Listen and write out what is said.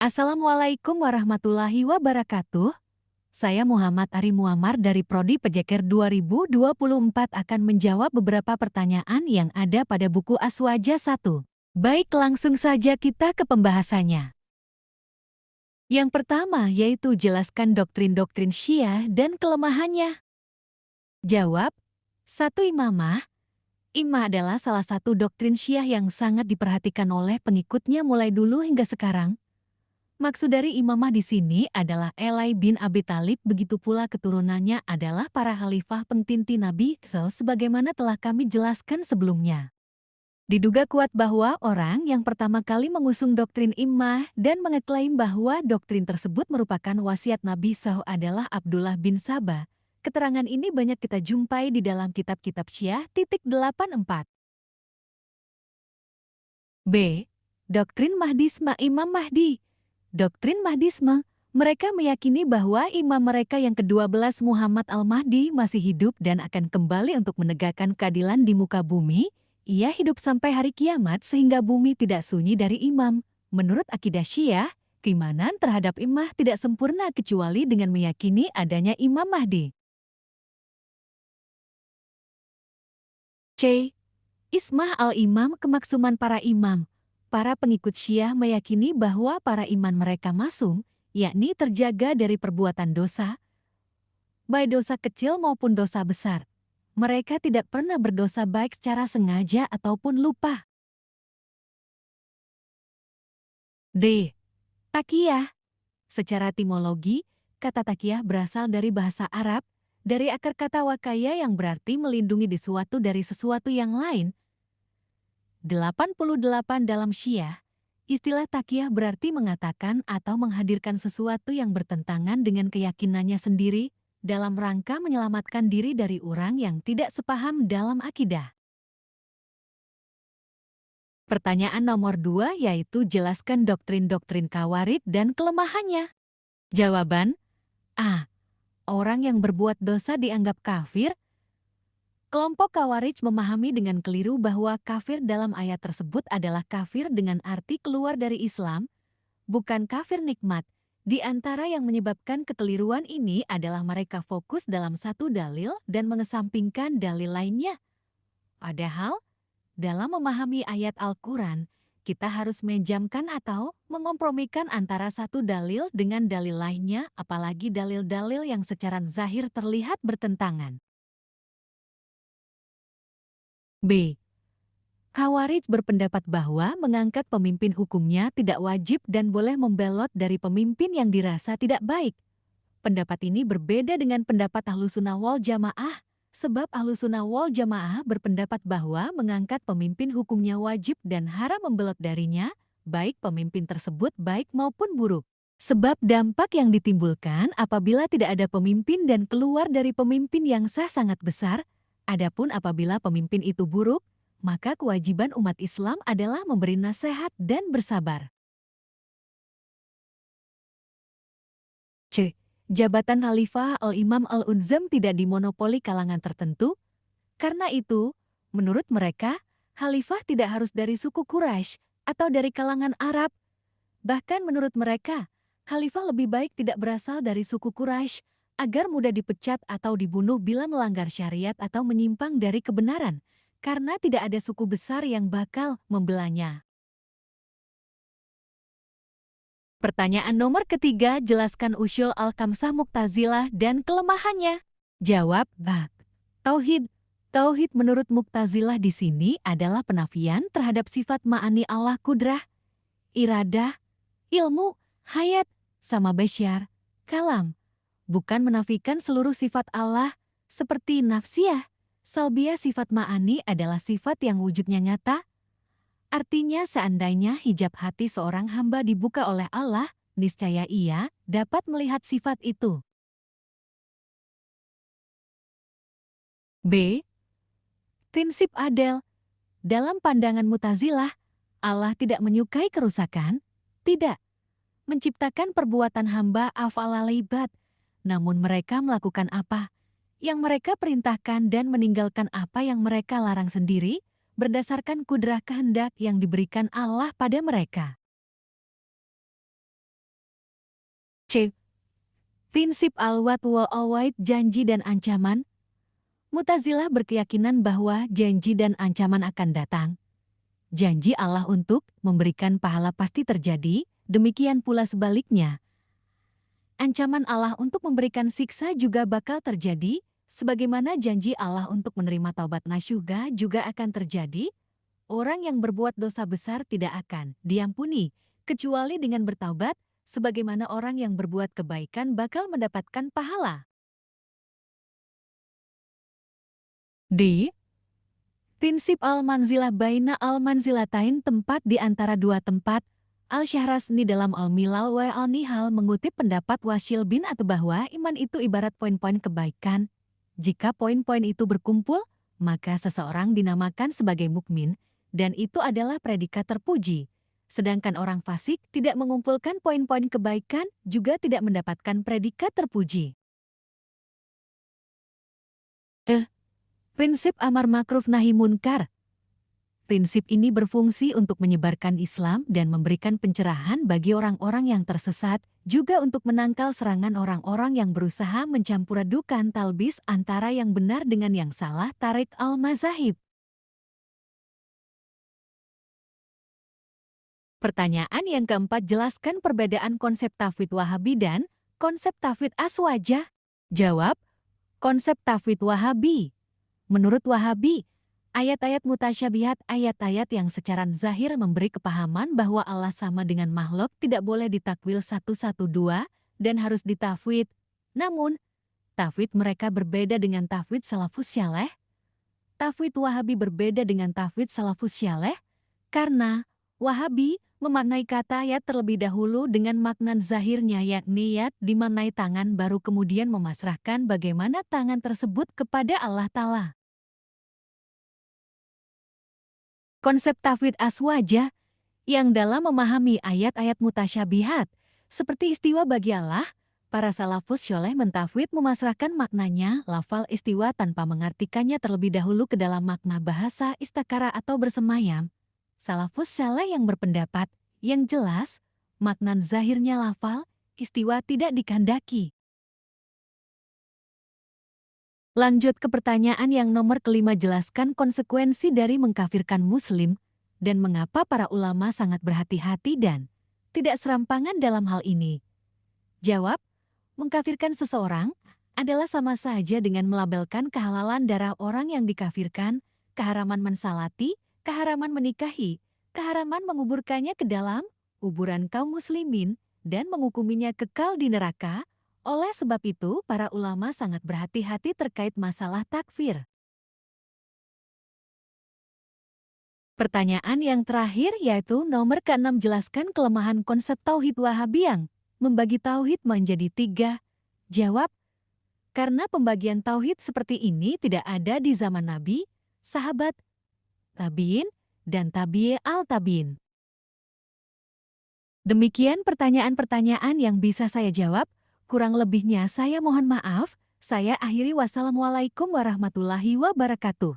Assalamualaikum warahmatullahi wabarakatuh. Saya Muhammad Ari Muammar dari Prodi Pejeker 2024 akan menjawab beberapa pertanyaan yang ada pada buku Aswaja 1. Baik, langsung saja kita ke pembahasannya. Yang pertama yaitu jelaskan doktrin-doktrin Syiah dan kelemahannya. Jawab, 1. Imamah. Imamah adalah salah satu doktrin Syiah yang sangat diperhatikan oleh pengikutnya mulai dulu hingga sekarang. Maksud dari imamah di sini adalah Ali bin Abi Thalib, begitu pula keturunannya adalah para khalifah pentinti Nabi sebagaimana telah kami jelaskan sebelumnya. Diduga kuat bahwa orang yang pertama kali mengusung doktrin imamah dan mengeklaim bahwa doktrin tersebut merupakan wasiat Nabi adalah Abdullah bin Sabah. Keterangan ini banyak kita jumpai di dalam kitab-kitab Syiah. 84. B. Doktrin Mahdisme Imam Mahdi. Doktrin Mahdisme, mereka meyakini bahwa imam mereka yang ke-12 Muhammad Al-Mahdi masih hidup dan akan kembali untuk menegakkan keadilan di muka bumi. Ia hidup sampai hari kiamat sehingga bumi tidak sunyi dari imam. Menurut akidah Syiah, keimanan terhadap imam tidak sempurna kecuali dengan meyakini adanya Imam Mahdi. C. Ismah al-Imam, kemaksuman para imam. Para pengikut Syiah meyakini bahwa para iman mereka maksum, yakni terjaga dari perbuatan dosa, baik dosa kecil maupun dosa besar. Mereka tidak pernah berdosa baik secara sengaja ataupun lupa. D. Taqiyah. Secara etimologi, kata taqiyah berasal dari bahasa Arab, dari akar kata wakaya yang berarti melindungi sesuatu dari sesuatu yang lain. 88 dalam Syiah, istilah taqiyah berarti mengatakan atau menghadirkan sesuatu yang bertentangan dengan keyakinannya sendiri dalam rangka menyelamatkan diri dari orang yang tidak sepaham dalam akidah. Pertanyaan nomor 2 yaitu jelaskan doktrin-doktrin Khawarij dan kelemahannya. Jawaban A. Orang yang berbuat dosa dianggap kafir. Kelompok Khawarij memahami dengan keliru bahwa kafir dalam ayat tersebut adalah kafir dengan arti keluar dari Islam, bukan kafir nikmat. Di antara yang menyebabkan kekeliruan ini adalah mereka fokus dalam satu dalil dan mengesampingkan dalil lainnya. Padahal, dalam memahami ayat Al-Quran, kita harus menjamkan atau mengompromikan antara satu dalil dengan dalil lainnya, apalagi dalil-dalil yang secara zahir terlihat bertentangan. B. Khawarij berpendapat bahwa mengangkat pemimpin hukumnya tidak wajib dan boleh membelot dari pemimpin yang dirasa tidak baik. Pendapat ini berbeda dengan pendapat Ahlussunnah wal Jamaah, sebab Ahlussunnah wal Jamaah berpendapat bahwa mengangkat pemimpin hukumnya wajib dan haram membelot darinya, baik pemimpin tersebut baik maupun buruk. Sebab dampak yang ditimbulkan apabila tidak ada pemimpin dan keluar dari pemimpin yang sah sangat besar. Adapun apabila pemimpin itu buruk, maka kewajiban umat Islam adalah memberi nasihat dan bersabar. C. Jabatan Khalifah al-Imam al-Uzzam tidak dimonopoli kalangan tertentu. Karena itu, menurut mereka, Khalifah tidak harus dari suku Quraisy atau dari kalangan Arab. Bahkan menurut mereka, Khalifah lebih baik tidak berasal dari suku Quraisy agar mudah dipecat atau dibunuh bila melanggar syariat atau menyimpang dari kebenaran, karena tidak ada suku besar yang bakal membelanya. Pertanyaan nomor ketiga, jelaskan usyul al-kamsah Mu'tazilah dan kelemahannya. Jawab, Tauhid. Tauhid menurut Mu'tazilah di sini adalah penafian terhadap sifat ma'ani Allah, kudrah, iradah, ilmu, hayat, sama basyar, kalam. Bukan menafikan seluruh sifat Allah, seperti nafsiyah. Salbiyah sifat ma'ani adalah sifat yang wujudnya nyata. Artinya seandainya hijab hati seorang hamba dibuka oleh Allah, niscaya ia dapat melihat sifat itu. B. Prinsip adil. Dalam pandangan Mu'tazilah, Allah tidak menyukai kerusakan, tidak menciptakan perbuatan hamba af'alal ibad. Namun mereka melakukan apa yang mereka perintahkan dan meninggalkan apa yang mereka larang sendiri berdasarkan kudrah kehendak yang diberikan Allah pada mereka. C. Prinsip al-wa'd wal-wa'id, janji dan ancaman. Mu'tazilah berkeyakinan bahwa janji dan ancaman akan datang. Janji Allah untuk memberikan pahala pasti terjadi, demikian pula sebaliknya. Ancaman Allah untuk memberikan siksa juga bakal terjadi, sebagaimana janji Allah untuk menerima taubat nasuha juga akan terjadi. Orang yang berbuat dosa besar tidak akan diampuni, kecuali dengan bertaubat, sebagaimana orang yang berbuat kebaikan bakal mendapatkan pahala. D. Prinsip al-manzilah baina al-manzilatain, tempat di antara dua tempat. Al-Syahrasni dalam Al-Milal wa al-Nihal mengutip pendapat Wasil bin Atba bahwa iman itu ibarat poin-poin kebaikan. Jika poin-poin itu berkumpul, maka seseorang dinamakan sebagai mukmin, dan itu adalah predikat terpuji. Sedangkan orang fasik tidak mengumpulkan poin-poin kebaikan, juga tidak mendapatkan predikat terpuji. Prinsip amar makruf nahi munkar. Prinsip ini berfungsi untuk menyebarkan Islam dan memberikan pencerahan bagi orang-orang yang tersesat, juga untuk menangkal serangan orang-orang yang berusaha mencampur adukan talbis antara yang benar dengan yang salah, tarik al-mazahib. Pertanyaan yang keempat, jelaskan perbedaan konsep tafwid Wahabi dan konsep tafwid Aswajah. Jawab, konsep tafwid Wahabi. Menurut Wahabi, ayat-ayat mutasyabihat, ayat-ayat yang secara zahir memberi kepahaman bahwa Allah sama dengan makhluk tidak boleh ditakwil 112 dan harus ditafwid. Namun, tafwid mereka berbeda dengan tafwid salafus syaleh. Tafwid Wahabi berbeda dengan tafwid salafus syaleh karena Wahabi memaknai kata ayat terlebih dahulu dengan makna zahirnya, yakni yad dimaknai tangan, baru kemudian memasrahkan bagaimana tangan tersebut kepada Allah Ta'ala. Konsep tafwid aswajah yang dalam memahami ayat-ayat mutasyabihat seperti istiwa bagi Allah, para salafus syoleh mentafwid memasrahkan maknanya lafal istiwa tanpa mengartikannya terlebih dahulu ke dalam makna bahasa istakara atau bersemayam. Salafus syoleh yang berpendapat yang jelas makna zahirnya lafal istiwa tidak dikehendaki. Lanjut ke pertanyaan yang nomor kelima, jelaskan konsekuensi dari mengkafirkan muslim dan mengapa para ulama sangat berhati-hati dan tidak serampangan dalam hal ini. Jawab, mengkafirkan seseorang adalah sama saja dengan melabelkan kehalalan darah orang yang dikafirkan, keharaman mensalati, keharaman menikahi, keharaman menguburkannya ke dalam kuburan kaum muslimin, dan menghukuminya kekal di neraka. Oleh sebab itu, para ulama sangat berhati-hati terkait masalah takfir. Pertanyaan yang terakhir yaitu nomor ke-6, jelaskan kelemahan konsep tauhid Wahabi yang membagi tauhid menjadi 3. Jawab, karena pembagian tauhid seperti ini tidak ada di zaman Nabi, sahabat, tabi'in, dan tabi'i al-tabi'in. Demikian pertanyaan-pertanyaan yang bisa saya jawab. Kurang lebihnya saya mohon maaf. Saya akhiri, wassalamualaikum warahmatullahi wabarakatuh.